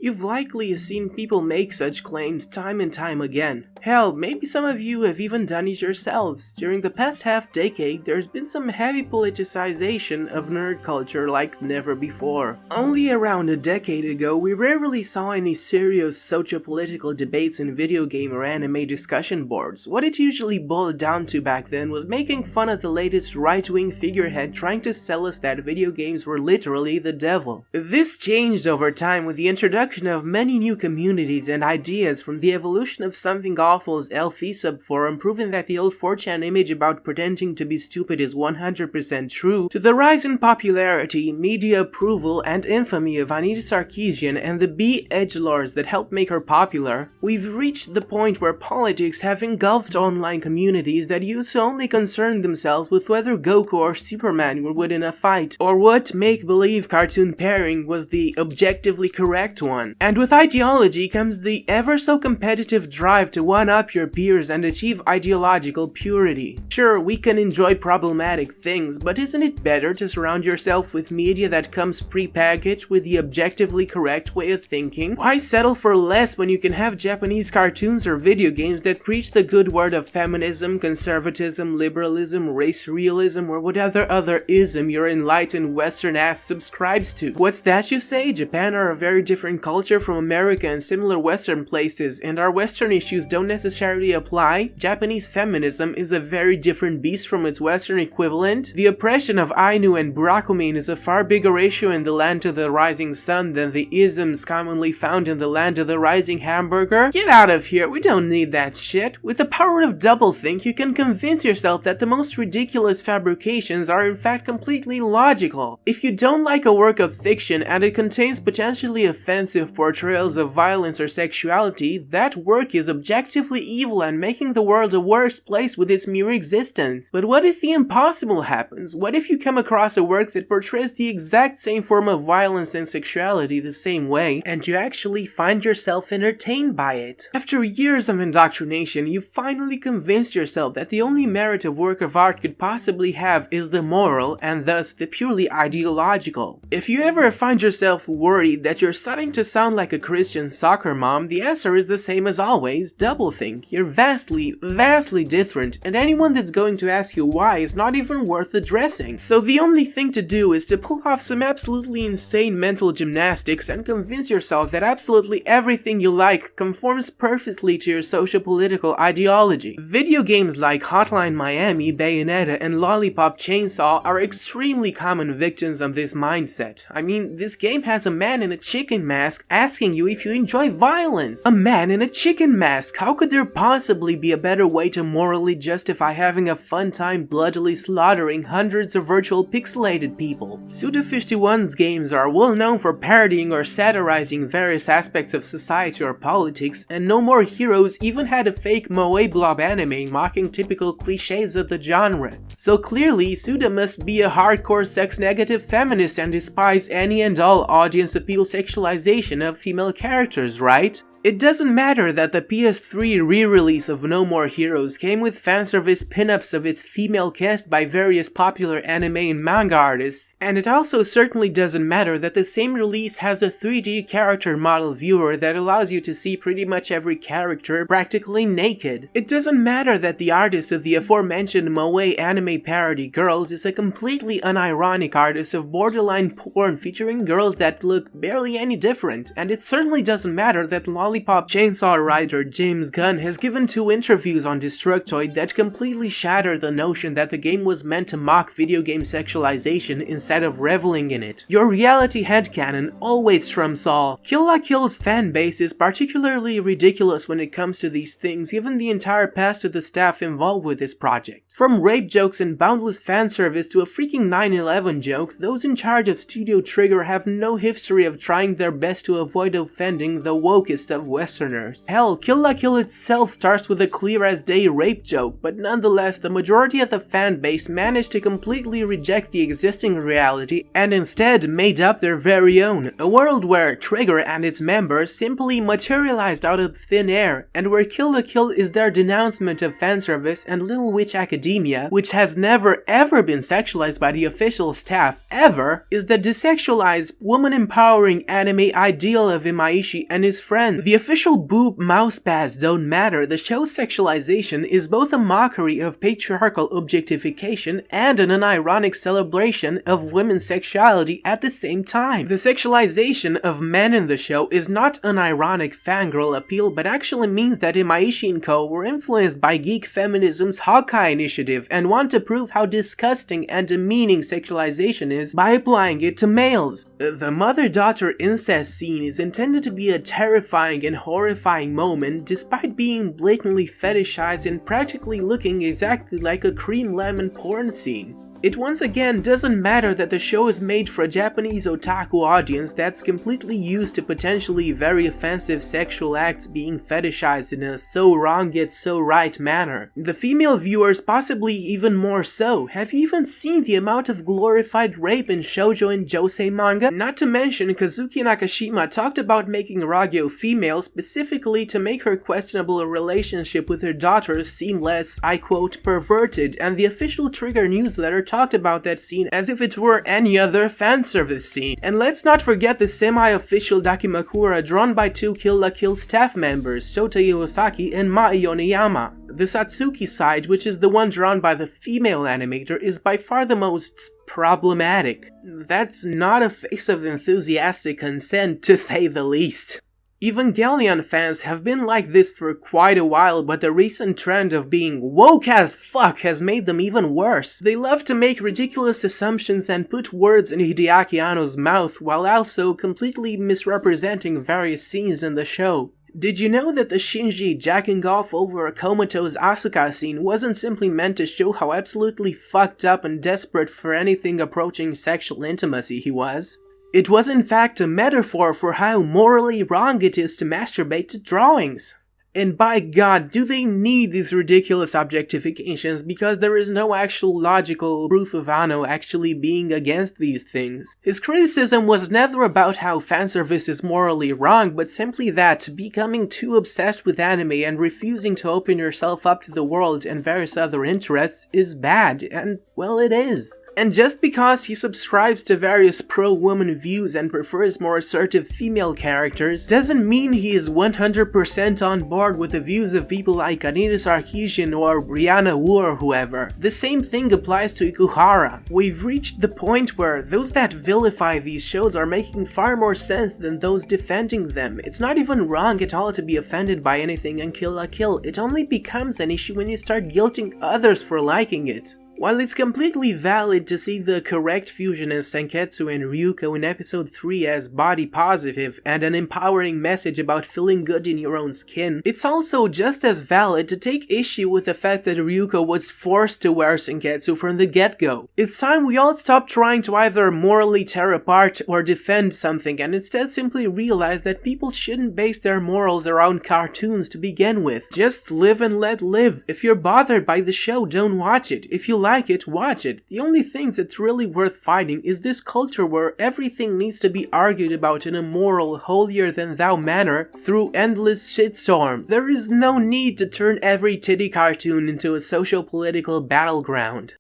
You've likely seen people make such claims time and time again. Hell, maybe some of you have even done it yourselves. During the past half-decade, there's been some heavy politicization of nerd culture like never before. Only around a decade ago, we rarely saw any serious socio-political debates in video game or anime discussion boards. What it usually boiled down to back then was making fun of the latest right-wing figurehead trying to sell us that video games were literally the devil. This changed over time with the introduction of many new communities and ideas, from the evolution of something awful's LF subforum proving that the old 4chan image about pretending to be stupid is 100% true, to the rise in popularity, media approval, and infamy of Anita Sarkeesian and the B edgelords that helped make her popular. We've reached the point where politics have engulfed online communities that used to only concern themselves with whether Goku or Superman would win in a fight, or what make-believe cartoon pairing was the objectively correct one. And with ideology comes the ever-so-competitive drive to one-up your peers and achieve ideological purity. Sure, we can enjoy problematic things, but isn't it better to surround yourself with media that comes pre-packaged with the objectively correct way of thinking? Why settle for less when you can have Japanese cartoons or video games that preach the good word of feminism, conservatism, liberalism, race realism, or whatever other ism your enlightened Western ass subscribes to? What's that you say? Japan are a very different culture from America and similar Western places, and our Western issues don't necessarily apply? Japanese feminism is a very different beast from its Western equivalent? The oppression of Ainu and Burakumin is a far bigger issue in the land of the rising sun than the isms commonly found in the land of the rising hamburger? Get out of here, we don't need that shit. With the power of doublethink, you can convince yourself that the most ridiculous fabrications are in fact completely logical. If you don't like a work of fiction and it contains potentially offensive portrayals of violence or sexuality, that work is objectively evil and making the world a worse place with its mere existence. But what if the impossible happens? What if you come across a work that portrays the exact same form of violence and sexuality the same way, and you actually find yourself entertained by it? After years of indoctrination, you finally convinced yourself that the only merit a work of art could possibly have is the moral, and thus the purely ideological. If you ever find yourself worried that you're starting to sound like a Christian soccer mom, the answer is the same as always: doublethink. You're vastly different, and anyone that's going to ask you why is not even worth addressing. So the only thing to do is to pull off some absolutely insane mental gymnastics and convince yourself that absolutely everything you like conforms perfectly to your socio-political ideology. Video games like Hotline Miami, Bayonetta, and Lollipop Chainsaw are extremely common victims of this mindset. I mean, this game has a man in a chicken mask asking you if you enjoy violence. A man in a chicken mask! How could there possibly be a better way to morally justify having a fun time bloodily slaughtering hundreds of virtual pixelated people? Suda51's games are well known for parodying or satirizing various aspects of society or politics, and No More Heroes even had a fake moe blob anime mocking typical cliches of the genre. So clearly, Suda must be a hardcore sex-negative feminist and despise any and all audience appeal sexualization of female characters, right? It doesn't matter that the PS3 re-release of No More Heroes came with fanservice pinups of its female cast by various popular anime and manga artists, and it also certainly doesn't matter that the same release has a 3D character model viewer that allows you to see pretty much every character practically naked. It doesn't matter that the artist of the aforementioned moe anime parody Girls is a completely unironic artist of borderline porn featuring girls that look barely any different, and it certainly doesn't matter that Lollipop Chainsaw writer James Gunn has given 2 interviews on Destructoid that completely shatter the notion that the game was meant to mock video game sexualization instead of reveling in it. Your reality headcanon always trumps all. Kill La Kill's fanbase is particularly ridiculous when it comes to these things, given the entire past of the staff involved with this project. From rape jokes and boundless fanservice to a freaking 9/11 joke, those in charge of Studio Trigger have no history of trying their best to avoid offending the wokest of Westerners. Hell, Kill la Kill itself starts with a clear-as-day rape joke, but nonetheless, the majority of the fan base managed to completely reject the existing reality and instead made up their very own, a world where Trigger and its members simply materialized out of thin air, and where Kill la Kill is their denouncement of fanservice and Little Witch Academia, which has never ever been sexualized by the official staff ever, is the desexualized, woman-empowering anime ideal of Imaishi and his friends. The official boob mouse pads don't matter. The show's sexualization is both a mockery of patriarchal objectification and an unironic celebration of women's sexuality at the same time. The sexualization of men in the show is not an ironic fangirl appeal, but actually means that Imaishi and co. were influenced by geek feminism's Hawkeye initiative and want to prove how disgusting and demeaning sexualization is by applying it to males. The mother-daughter incest scene is intended to be a terrifying and horrifying moment despite being blatantly fetishized and practically looking exactly like a cream lemon porn scene. It once again doesn't matter that the show is made for a Japanese otaku audience that's completely used to potentially very offensive sexual acts being fetishized in a so wrong yet so right manner. The female viewers possibly even more so. Have you even seen the amount of glorified rape in shoujo and josei manga? Not to mention, Kazuki Nakashima talked about making Ragyo female specifically to make her questionable relationship with her daughters seem less, I quote, perverted, and the official Trigger newsletter talked about that scene as if it were any other fanservice scene. And let's not forget the semi-official Dakimakura drawn by two Kill la Kill staff members, Shota Iwasaki and Mai Yoneyama. The Satsuki side, which is the one drawn by the female animator, is by far the most problematic. That's not a face of enthusiastic consent, to say the least. Evangelion fans have been like this for quite a while, but the recent trend of being woke as fuck has made them even worse. They love to make ridiculous assumptions and put words in Hideaki Anno's mouth while also completely misrepresenting various scenes in the show. Did you know that the Shinji jacking off over a comatose Asuka scene wasn't simply meant to show how absolutely fucked up and desperate for anything approaching sexual intimacy he was? It was in fact a metaphor for how morally wrong it is to masturbate to drawings. And by God, do they need these ridiculous objectifications, because there is no actual logical proof of Anno actually being against these things. His criticism was never about how fanservice is morally wrong, but simply that becoming too obsessed with anime and refusing to open yourself up to the world and various other interests is bad, and well, it is. And just because he subscribes to various pro-woman views and prefers more assertive female characters, doesn't mean he is 100% on board with the views of people like Anita Sarkeesian or Brianna Wu or whoever. The same thing applies to Ikuhara. We've reached the point where those that vilify these shows are making far more sense than those defending them. It's not even wrong at all to be offended by anything in Kill la Kill. It only becomes an issue when you start guilting others for liking it. While it's completely valid to see the correct fusion of Senketsu and Ryuko in episode 3 as body positive and an empowering message about feeling good in your own skin, it's also just as valid to take issue with the fact that Ryuko was forced to wear Senketsu from the get-go. It's time we all stop trying to either morally tear apart or defend something and instead simply realize that people shouldn't base their morals around cartoons to begin with. Just live and let live. If you're bothered by the show, don't watch it. If you like it, watch it. The only thing that's really worth fighting is this culture where everything needs to be argued about in a moral, holier-than-thou manner through endless shitstorms. There is no need to turn every titty cartoon into a socio-political battleground.